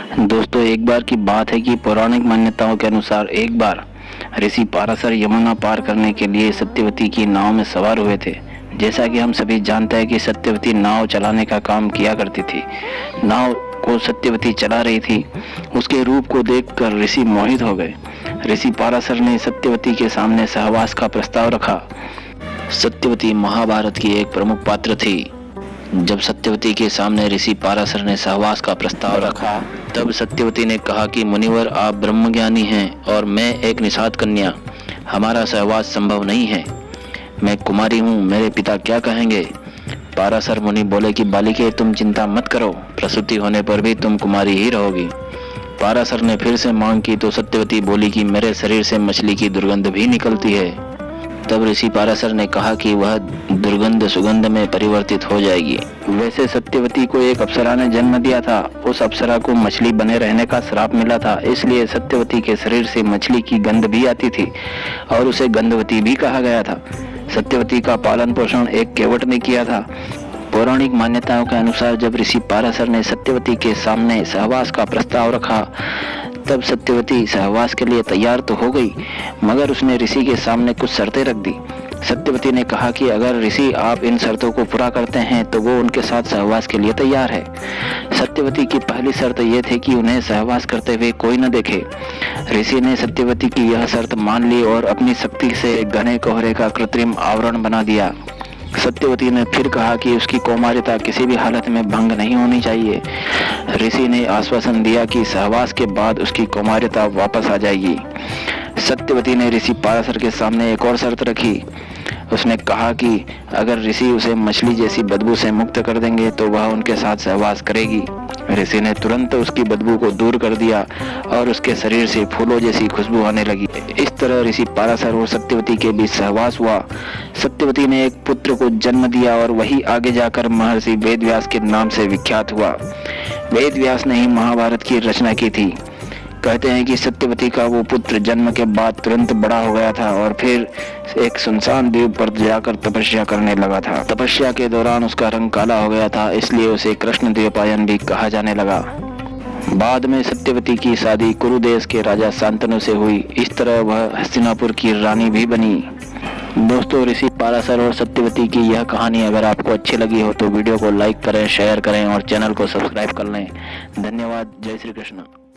दोस्तों, एक बार की बात है कि पौराणिक मान्यताओं के अनुसार एक बार ऋषि पाराशर यमुना पार करने के लिए सत्यवती की नाव में सवार हुए थे। जैसा कि हम सभी जानते हैं कि सत्यवती नाव चलाने का काम किया करती थी। नाव को सत्यवती चला रही थी। उसके रूप को देखकर ऋषि मोहित हो गए। ऋषि पाराशर ने सत्यवती के सामने सहवास का प्रस्ताव रखा। सत्यवती महाभारत की एक प्रमुख पात्र थी। जब सत्यवती के सामने ऋषि पाराशर ने सहवास का प्रस्ताव रखा, तब सत्यवती ने कहा कि मुनिवर, आप ब्रह्मज्ञानी हैं और मैं एक निषाद कन्या, हमारा सहवास संभव नहीं है। मैं कुमारी हूँ, मेरे पिता क्या कहेंगे। पाराशर मुनि बोले कि बालिके, तुम चिंता मत करो, प्रसूति होने पर भी तुम कुमारी ही रहोगी। पाराशर ने फिर से मांग की तो सत्यवती बोली कि मेरे शरीर से मछली की दुर्गंध भी निकलती है। तब ऋषि पाराशर ने कहा कि वह दुर्गंध सुगंध में परिवर्तित हो जाएगी। वैसे सत्यवती को एक अप्सरा ने जन्म दिया था। उस अप्सरा को मछली बने रहने का श्राप मिला था, इसलिए सत्यवती के शरीर से मछली की गंध भी आती थी और उसे गंधवती भी कहा गया था। सत्यवती का पालन पोषण एक केवट ने किया था। पौराणिक मान्यताओं के अनुसार जब ऋषि पाराशर ने सत्यवती के सामने सहवास का प्रस्ताव रखा, तब सत्यवती सहवास के लिए तैयार तो हो गई, मगर उसने ऋषि के सामने कुछ शर्तें रख दी। सत्यवती ने कहा कि अगर ऋषि आप इन शर्तों को पूरा करते हैं तो वो उनके साथ सहवास के लिए तैयार है। सत्यवती की पहली शर्त यह थी कि उन्हें सहवास करते हुए कोई न देखे। ऋषि ने सत्यवती की यह शर्त मान ली और अपनी शक्ति से घने कोहरे का कृत्रिम आवरण बना दिया। सत्यवती ने फिर कहा कि उसकी कौमार्यता किसी भी हालत में भंग नहीं होनी चाहिए। ऋषि ने आश्वासन दिया कि सहवास के बाद उसकी कौमार्यता वापस आ जाएगी। सत्यवती ने ऋषि पाराशर के सामने एक और शर्त रखी। उसने कहा कि अगर ऋषि उसे मछली जैसी बदबू से मुक्त कर देंगे तो वह उनके साथ सहवास करेगी। ऋषि ने तुरंत उसकी बदबू को दूर कर दिया और उसके शरीर से फूलों जैसी खुशबू आने लगी। इस तरह ऋषि पाराशर और सत्यवती के बीच सहवास हुआ। सत्यवती ने एक पुत्र को जन्म दिया और वही आगे जाकर महर्षि वेदव्यास के नाम से विख्यात हुआ। वेदव्यास ने ही महाभारत की रचना की थी। कहते हैं कि सत्यवती का वो पुत्र जन्म के बाद तुरंत बड़ा हो गया था और फिर एक सुनसान द्वीप पर जाकर तपस्या करने लगा था। तपस्या के दौरान उसका रंग काला हो गया था, इसलिए उसे कृष्ण द्वैपायन भी कहा जाने लगा। बाद में सत्यवती की शादी कुरु देश के राजा शांतनु से हुई। इस तरह वह हस्तिनापुर की रानी भी बनी। दोस्तों, ऋषि पाराशर और सत्यवती की यह कहानी अगर आपको अच्छी लगी हो तो वीडियो को लाइक करें, शेयर करें और चैनल को सब्सक्राइब कर लें। धन्यवाद। जय श्री कृष्ण।